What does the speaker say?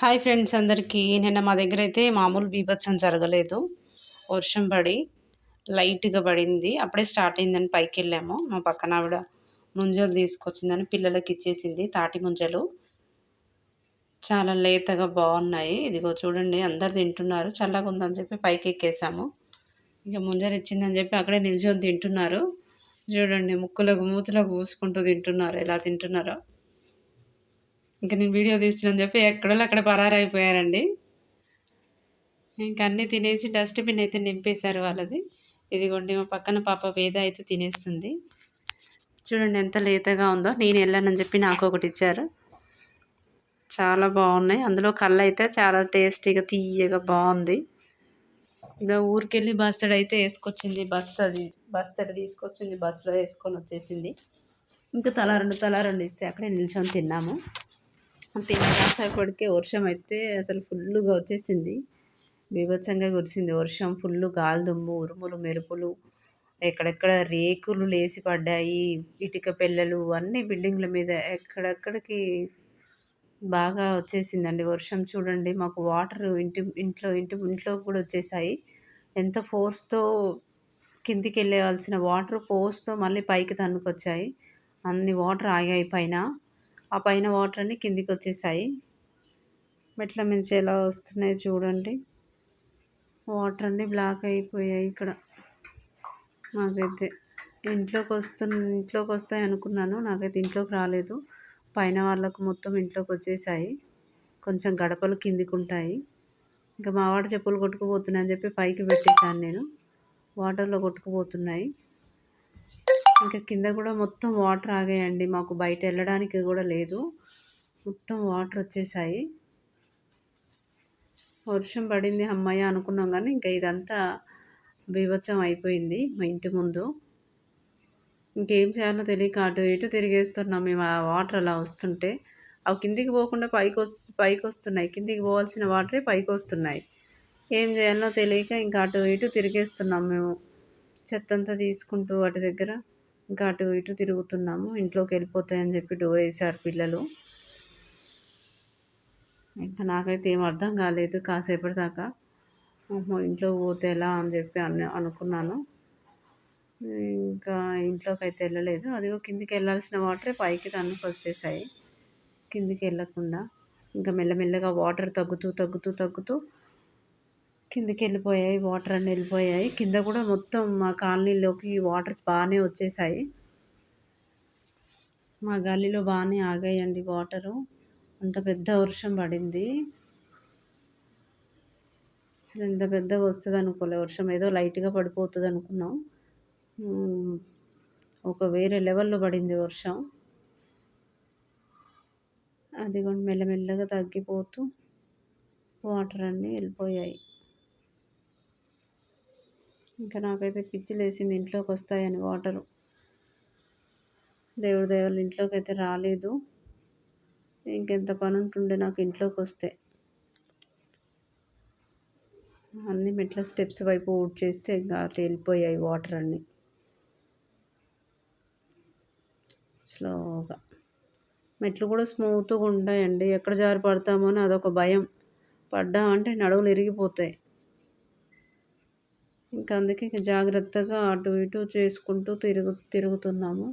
Hi friends అందరికీ. నిన్న మా దగ్గరైతే మామూలు బీభత్సం జరగలేదు. వర్షం పడి లైట్‌గా పడింది. అప్పుడే స్టార్ట్ అయిందని పైకెళ్ళాము. మా పక్కన ఆవిడ ముంజలు తీసుకొచ్చిందని పిల్లలకిచ్చేసింది. తాటి ముంజలు. చాలా లేతగా బాగున్నాయి. ఇదిగో చూడండి అందరూ తింటున్నారు. చల్లగుందని చెప్పి పైకెక్కేసాము. ఇక ముంజలు ఇచ్చిందని చెప్పి అక్కడే నిల్చొని తింటున్నారు. చూడండి ముక్కులకు మూతులకు పూసుకుంటూ తింటున్నారు. ఎలా తింటున్నారో. ఇంక నేను వీడియో తీస్తున్నానని చెప్పి ఎక్కడోళ్ళు అక్కడ పరారైపోయారండి. ఇంక అన్నీ తినేసి డస్ట్‌బిన్ అయితే నింపేశారు వాళ్ళది. ఇదిగోండి మా పక్కన పాప వేద అయితే తినేస్తుంది. చూడండి ఎంత లేతగా ఉందో. నేను వెళ్ళానని చెప్పి నాకు ఒకటి ఇచ్చారు. చాలా బాగున్నాయి. అందులో కళ్ళైతే చాలా టేస్టీగా తీయగా బాగుంది. ఇక ఊరికెళ్ళి బస్తడి అయితే వేసుకొచ్చింది. బస్తడి తీసుకొచ్చింది. బస్సులో వేసుకొని వచ్చేసింది. ఇంకా తలా రెండు ఇస్తే అక్కడే నిల్చొని తిన్నాము. తిన్న కాసేపటికే వర్షం అయితే అసలు ఫుల్లుగా వచ్చేసింది. బీభత్సంగా కురిసింది వర్షం. ఫుల్లు గాలిదుమ్ము, ఉరుములు, మెరుపులు, ఎక్కడెక్కడ రేకులు లేసి పడ్డాయి. ఇటుక పెల్లలు అన్నీ బిల్డింగ్ల మీద ఎక్కడెక్కడికి బాగా వచ్చేసిందండి వర్షం. చూడండి మాకు వాటర్ ఇంట్లో కూడా వచ్చేసాయి. ఎంత ఫోర్స్‌తో కిందికి వెళ్ళవలసిన వాటర్ ఫోర్స్‌తో మళ్ళీ పైకి తన్నుకొచ్చాయి. అన్ని వాటర్ ఆగాయి పైన. ఆ పైన వాటర్ అన్నీ కిందికి వచ్చేసాయి. మెట్ల మించి ఎలా వస్తున్నాయి చూడండి. వాటర్ అన్నీ బ్లాక్ అయిపోయాయి ఇక్కడ. నాకైతే ఇంట్లోకి వస్తాయి అనుకున్నాను. నాకైతే ఇంట్లోకి రాలేదు. పైన వాళ్ళకు మొత్తం ఇంట్లోకి వచ్చేసాయి. కొంచెం గడపలు కిందికి ఉంటాయి. ఇంకా మా వాడు చెప్పులు కొట్టుకుపోతున్నాయని చెప్పి పైకి పెట్టేశాను నేను. వాటర్లో కొట్టుకుపోతున్నాయి. ఇంకా కింద కూడా మొత్తం వాటర్ ఆగాయండి. మాకు బయట వెళ్ళడానికి కూడా లేదు. మొత్తం వాటర్ వచ్చేసాయి. వర్షం పడింది అమ్మయ్య అనుకున్నాం కానీ ఇంకా ఇదంతా బీభత్సం అయిపోయింది మా ఇంటి ముందు. ఇంకేం చేయాలో తెలియక అటు ఇటు తిరిగేస్తున్నాం మేము. ఆ వాటర్ అలా వస్తుంటే అవి కిందికి పోకుండా పైకి వస్తున్నాయి. కిందికి పోవాల్సిన వాటరే పైకి వస్తున్నాయి. ఏం చేయాలో తెలియక ఇంకా అటు ఇటు తిరిగేస్తున్నాం మేము. చెత్తంతా తీసుకుంటూ వాటి దగ్గర ఇంకా అటు ఇటు తిరుగుతున్నాము. ఇంట్లోకి వెళ్ళిపోతాయని చెప్పి డోర్ వేసారు పిల్లలు. ఇంకా నాకైతే ఏం అర్థం కాలేదు కాసేపటి దాకా. ఇంట్లోకి పోతే ఎలా అని చెప్పి అనుకున్నాను. ఇంకా ఇంట్లోకి అయితే వెళ్ళలేదు. అదిగో కిందికి వెళ్ళాల్సిన వాటరే పైకి తన్నుకు వచ్చేసాయి. కిందికి వెళ్ళకుండా ఇంకా మెల్లమెల్లగా వాటర్ తగ్గుతూ కిందికి వెళ్ళిపోయాయి. వాటర్ అన్నీ వెళ్ళిపోయాయి. కింద కూడా మొత్తం మా కాలనీలోకి వాటర్ బాగానే వచ్చేసాయి. మా గల్లీలో బాగానే ఆగాయండి వాటరు. అంత పెద్ద వర్షం పడింది. అసలు ఇంత పెద్దగా వస్తుంది అనుకోలే వర్షం. ఏదో లైట్గా పడిపోతుంది అనుకున్నాం. ఒక వేరే లెవెల్లో పడింది వర్షం. అది కూడా మెల్లమెల్లగా తగ్గిపోతూ వాటర్ అన్నీ వెళ్ళిపోయాయి. ఇంకా నాకైతే పిచ్చి లేసింది ఇంట్లోకి వస్తాయని వాటరు. దేవుడి దయ వల్ల ఇంట్లోకి అయితే రాలేదు. ఇంకెంత పని ఉంటుండే నాకు ఇంట్లోకి వస్తే. అన్ని మెట్ల స్టెప్స్ వైపు చేస్తే ఇంకా అటు వెళ్ళిపోయాయి వాటర్ అన్నీ స్లోగా. మెట్లు కూడా స్మూత్గా ఉంటాయండి. ఎక్కడ జారి పడతామో అని అదొక భయం. పడ్డామంటే నడువులు ఇరిగిపోతాయి. ఇంకా అందుకే జాగ్రత్తగా అటు ఇటు చేసుకుంటూ తిరుగుతున్నాము.